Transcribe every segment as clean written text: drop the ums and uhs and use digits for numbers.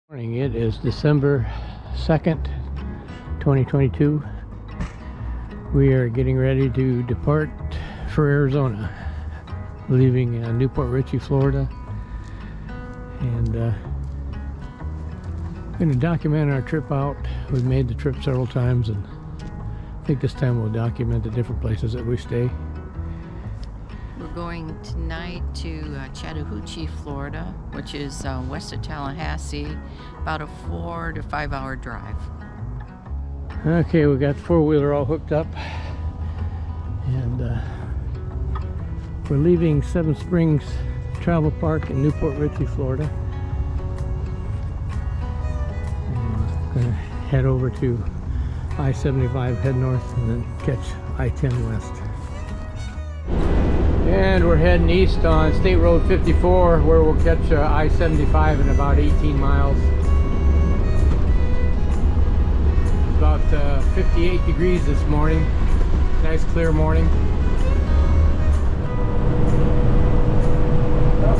Morning. It is December 2nd, 2022. We are getting ready to depart for Arizona, leaving Port Richey, Florida, and going to document our trip out. We've made the trip several times, and I think this time we'll document the different places that we stay. We're going tonight to Chattahoochee, Florida, which is west of Tallahassee, about a 4 to 5 hour drive. Okay, we got the four-wheeler all hooked up, and we're leaving Seven Springs Travel Park in Newport Richey, Florida. And gonna head over to I-75, head north, and then catch I-10 west. And we're heading east on State Road 54, where we'll catch I-75 in about 18 miles. It's about 58 degrees this morning. Nice clear morning.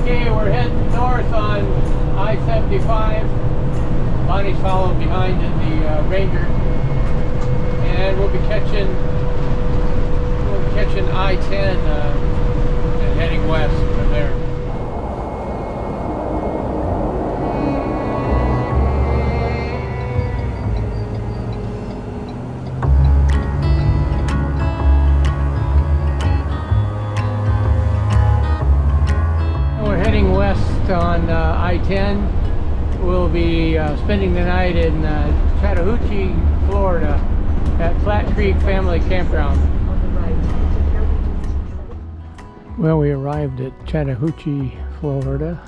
Okay, we're heading north on I-75. Bonnie's following behind in the Ranger. And we'll be catching I-10 and heading west from there. We're heading west on I-10. We'll be spending the night in Chattahoochee, Florida at Flat Creek Family Campground. Well, we arrived at Chattahoochee, Florida,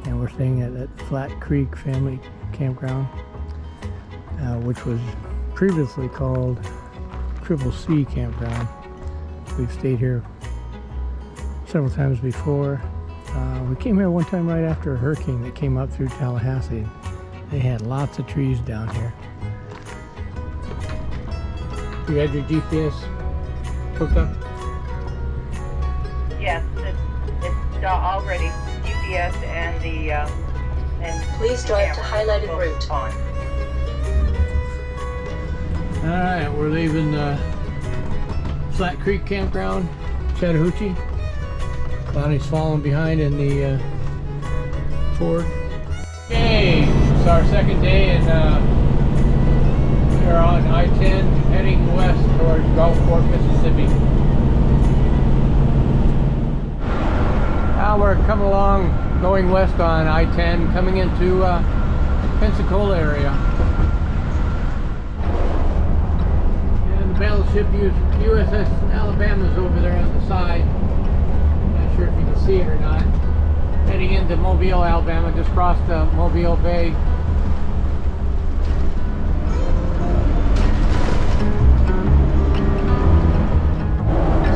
and we're staying at that Flat Creek Family Campground, which was previously called Triple C Campground. We've stayed here several times before. We came here one time right after a hurricane that came up through Tallahassee. They had lots of trees down here. You had your GPS hooked up? Yes, it's already GPS and the and please drive to highlighted route. On. All right, we're leaving Flat Creek Campground, Chattahoochee. Bonnie's following behind in the Ford. Okay, it's our second day, and we're on I-10 heading west towards Gulfport, Mississippi. Now we're coming along, going west on I-10, coming into Pensacola area. And the battleship USS Alabama's over there on the side. Not sure if you can see it or not. Heading into Mobile, Alabama, just crossed Mobile Bay.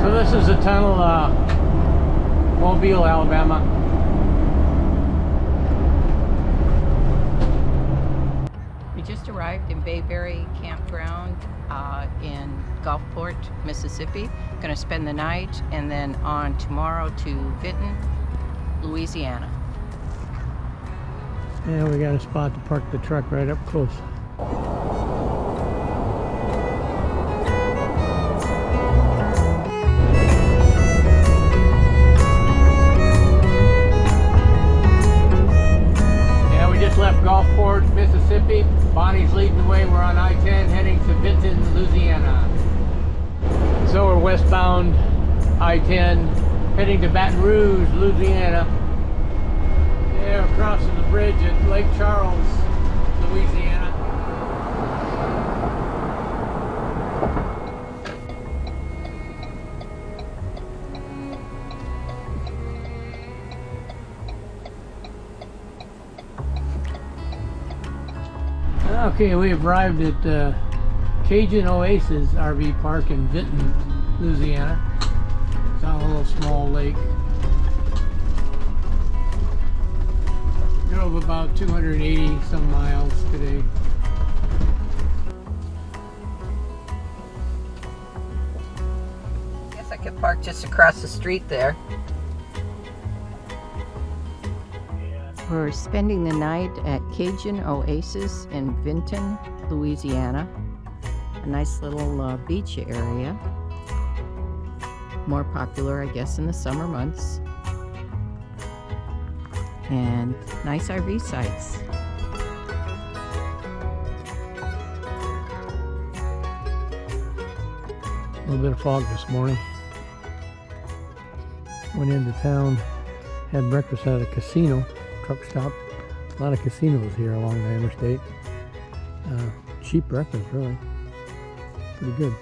So this is the tunnel, Mobile, Alabama. We just arrived in Bayberry Campground in Gulfport, Mississippi. Going to spend the night and then on tomorrow to Vinton, Louisiana. And we got a spot to park the truck right up close. Left Gulfport, Mississippi. Bonnie's leading the way. We're on I-10 heading to Vinton, Louisiana. So we're westbound I-10 heading to Baton Rouge, Louisiana. Yeah, we're crossing the bridge at Lake Charles, Louisiana. Okay, we have arrived at Cajun Oasis RV Park in Vinton, Louisiana. It's on a little small lake. Drove about 280 some miles today. Guess I could park just across the street there. Yeah. We're spending the night at Cajun Oasis in Vinton, Louisiana. A nice little beach area. More popular, I guess, in the summer months. And nice RV sites. A little bit of fog this morning. Went into town, had breakfast at a casino, truck stop. A lot of casinos here along the interstate. Cheap breakfast, really. Pretty good.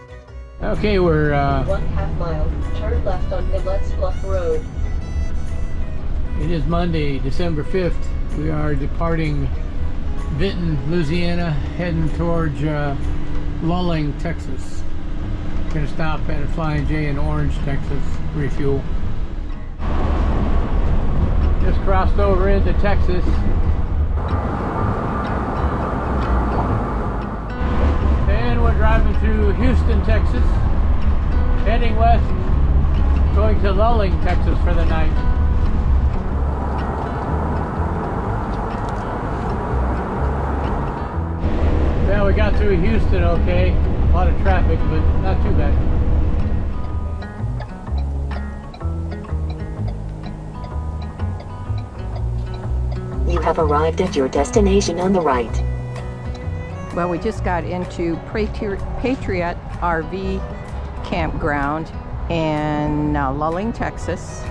Okay, we're 1/2 mile. Turn left on Inlet's Bluff Road. it is Monday, December 5th. We are departing Vinton, Louisiana, heading towards Lulling, Texas. Gonna stop at a Flying J in Orange, Texas, refuel. Just crossed over into Texas. And we're driving through Houston, Texas, heading west, going to Lulling, Texas for the night. Well, we got through Houston okay. A lot of traffic, but not too bad. You have arrived at your destination on the right. Well, we just got into Patriot RV campground in Lulling, Texas.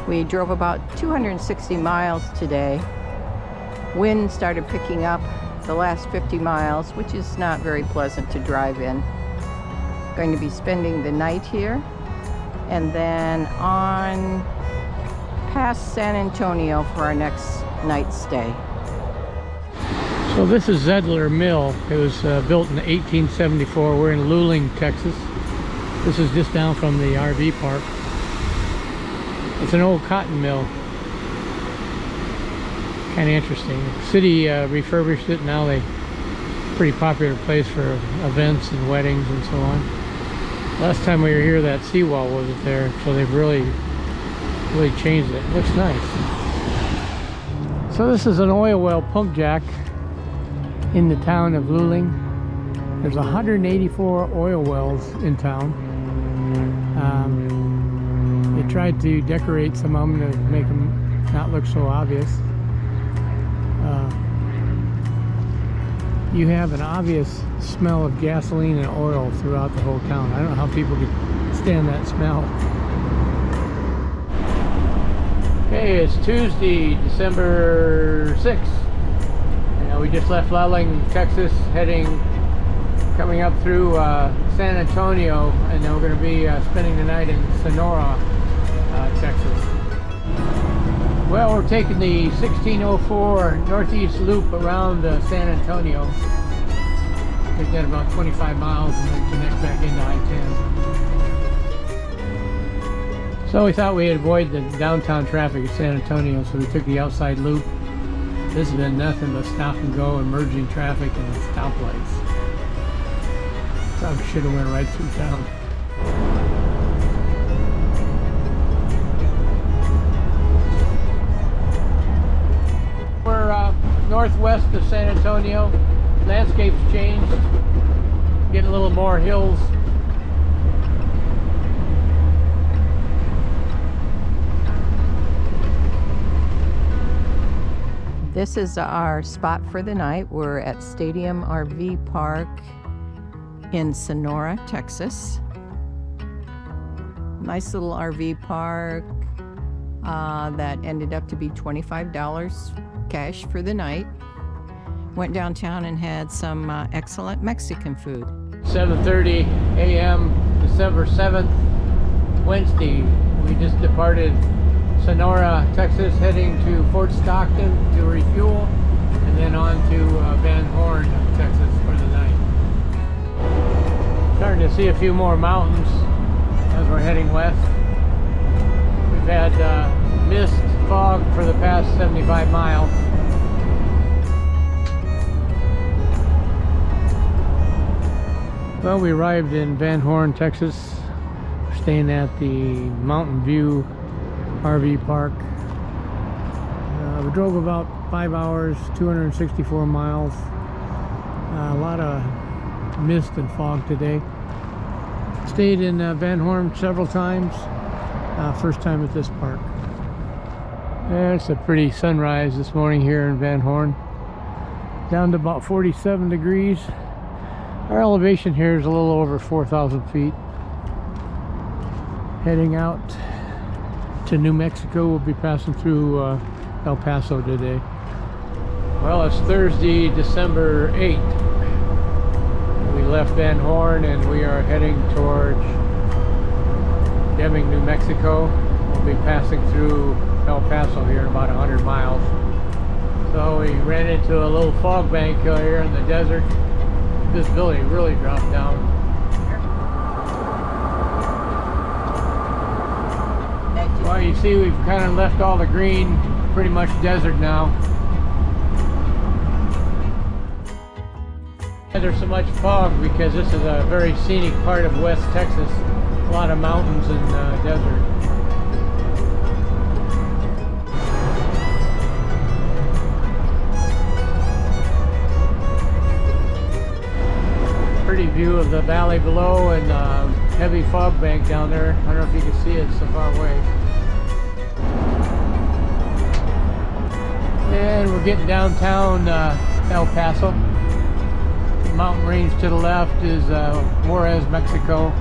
We drove about 260 miles today. Wind started picking up the last 50 miles, which is not very pleasant to drive in. Going to be spending the night here and then on past San Antonio for our next night stay. So this is Zedler Mill. It was built in 1874. We're in Lulling, Texas. This is just down from the RV park. It's an old cotton mill. Kind of interesting. The city refurbished it. Now they pretty popular place for events and weddings and so on. Last time we were here, that seawall wasn't there, so they've really changed it. It looks nice. So this is an oil well pump jack in the town of Lulling. There's 184 oil wells in town. They tried to decorate some of them to make them not look so obvious. You have an obvious smell of gasoline and oil throughout the whole town. I don't know how people could stand that smell. Okay, it's Tuesday, December 6th. And we just left Lulling, Texas, coming up through San Antonio, and then we're going to be spending the night in Sonora, Texas. Well, we're taking the 1604 Northeast Loop around San Antonio. Take that about 25 miles and then connect back into I-10. So we thought we'd avoid the downtown traffic of San Antonio, so we took the outside loop. This has been nothing but stop and go and merging traffic and stoplights. Probably should have went right through town. We're northwest of San Antonio. Landscape's changed. Getting a little more hills. This is our spot for the night. We're at Stadium RV Park in Sonora, Texas. Nice little RV park that ended up to be $25 cash for the night. Went downtown and had some excellent Mexican food. 7:30 a.m. December 7th, Wednesday. We just departed Sonora, Texas, heading to Fort Stockton to refuel, and then on to Van Horn, Texas for the night. Starting to see a few more mountains as we're heading west. We've had mist, fog for the past 75 miles. Well, we arrived in Van Horn, Texas. We're staying at the Mountain View RV Park. We drove about 5 hours, 264 miles. A lot of mist and fog today. Stayed in Van Horn several times. First time at this park. And it's a pretty sunrise this morning here in Van Horn. Down to about 47 degrees. Our elevation here is a little over 4,000 feet. Heading out to New Mexico. We'll be passing through El Paso today. Well, it's Thursday, December 8th. We left Van Horn and we are heading towards Deming, New Mexico. We'll be passing through El Paso here in about 100 miles. So we ran into a little fog bank here in the desert. Visibility really dropped down. Well, you see we've kind of left all the green, pretty much desert now. And there's so much fog because this is a very scenic part of West Texas. A lot of mountains and desert. Pretty view of the valley below and heavy fog bank down there. I don't know if you can see it, it's so far away. And we're getting downtown El Paso. The mountain range to the left is Juarez, Mexico.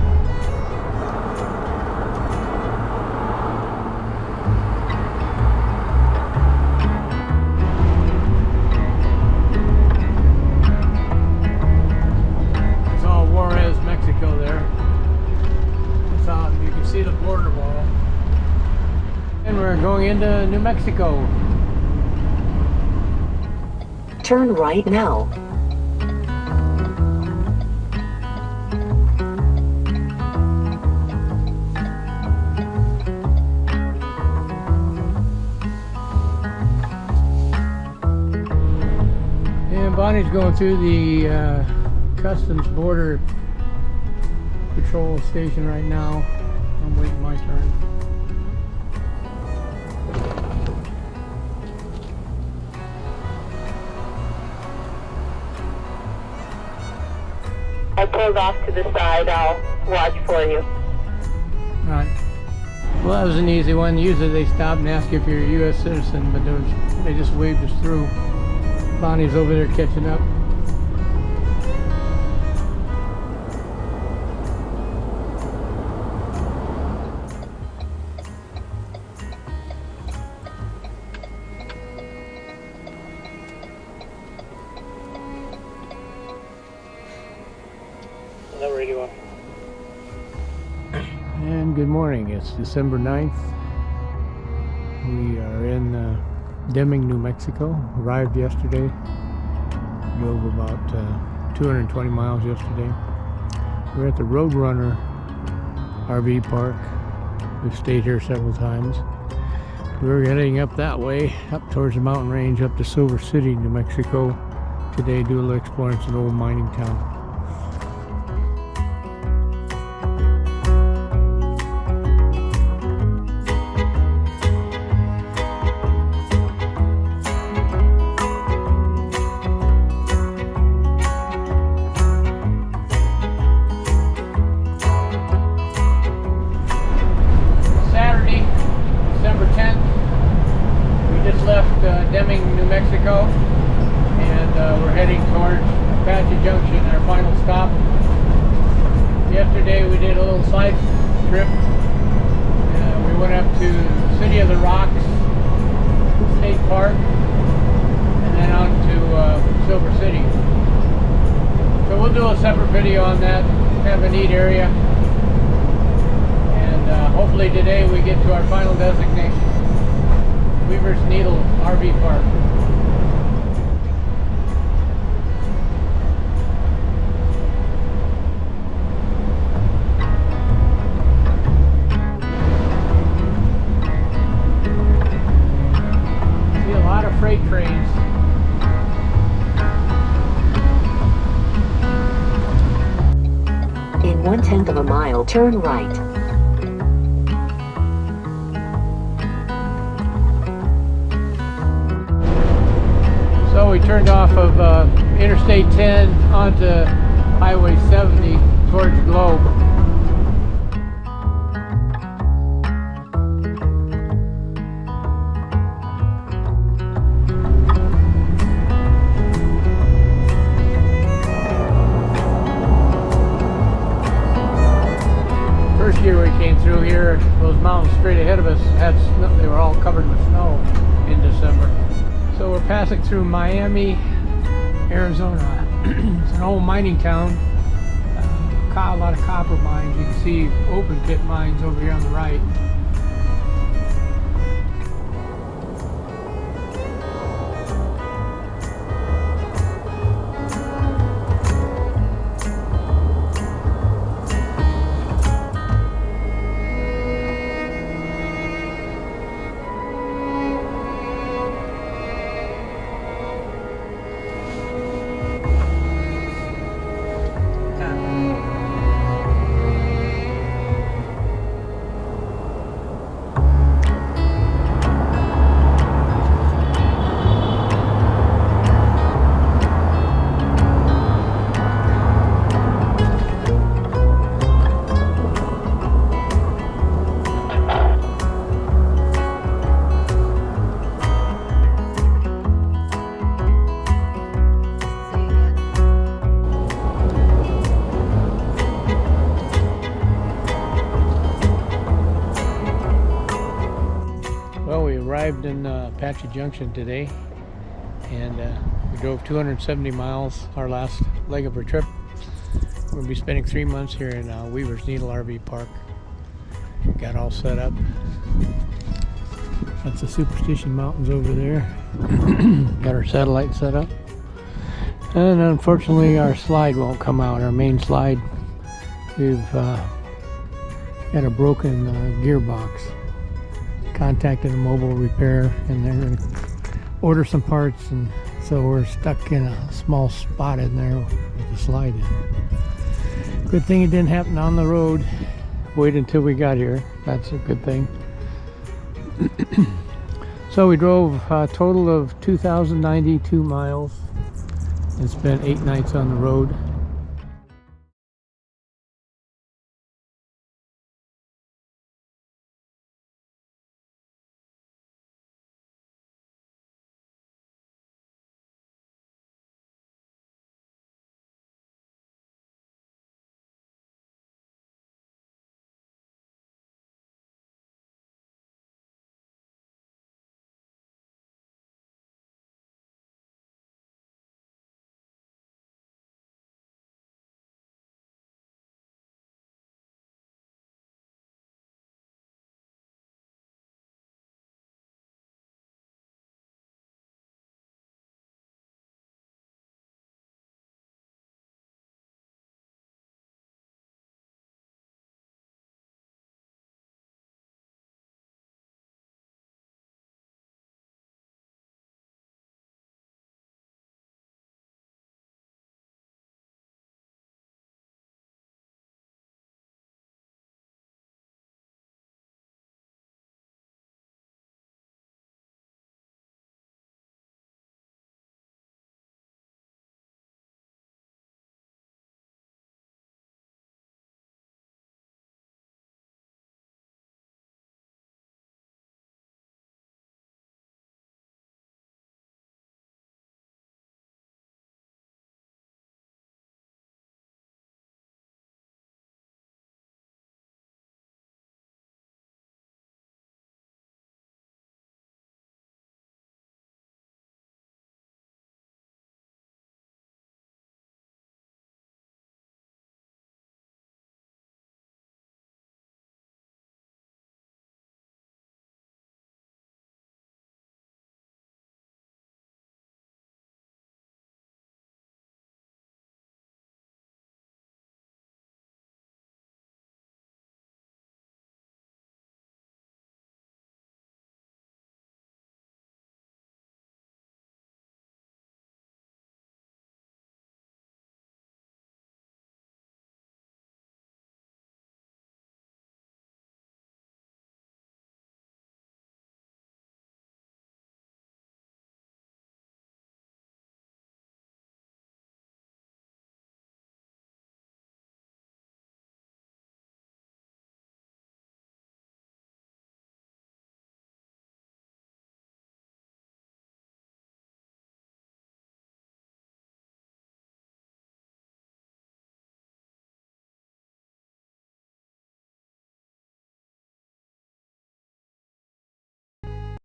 It's all Juarez, Mexico there. It's on, you can see the border wall. And we're going into New Mexico. Turn right now. And Bonnie's going through the Customs Border Patrol station right now. I'm waiting my turn. I pulled off to the side. I'll watch for you. Alright. Well, that was an easy one. Usually they stop and ask if you're a U.S. citizen, but they just waved us through. Bonnie's over there catching up. And good morning. It's December 9th. We are in Deming, New Mexico. Arrived yesterday. Drove about 220 miles yesterday. We're at the Roadrunner RV park. We've stayed here several times. We're heading up that way, up towards the mountain range, up to Silver City, New Mexico. Today, do a little exploring. It's an old mining town. Deming, New Mexico, and we're heading towards Apache Junction, our final stop. Yesterday we did a little side trip. We went up to City of the Rocks State Park and then on to Silver City. So we'll do a separate video on that. Kind of a neat area, and hopefully today we get to our final destination, Weaver's Needle RV Park. See a lot of freight trains. In 1/10 of a mile, turn right. we turned off of Interstate 10 onto Highway 70 towards Globe. First year we came through here, those mountains straight ahead of us had snow. They were all covered with snow in December. So we're passing through Miami, Arizona. It's an old mining town. A lot of copper mines. You can see open pit mines over here on the right. Well, we arrived in Apache Junction today, and we drove 270 miles, our last leg of our trip. We're going to be spending 3 months here in Weaver's Needle RV Park. Got all set up. That's the Superstition Mountains over there. Got our satellite set up. And unfortunately our slide won't come out, our main slide. We've got a broken gearbox. Contacted a mobile repair, and they're going to order some parts, and so we're stuck in a small spot in there with the slide in. Good thing it didn't happen on the road. Wait until we got here. That's a good thing. So we drove a total of 2,092 miles and spent 8 nights on the road.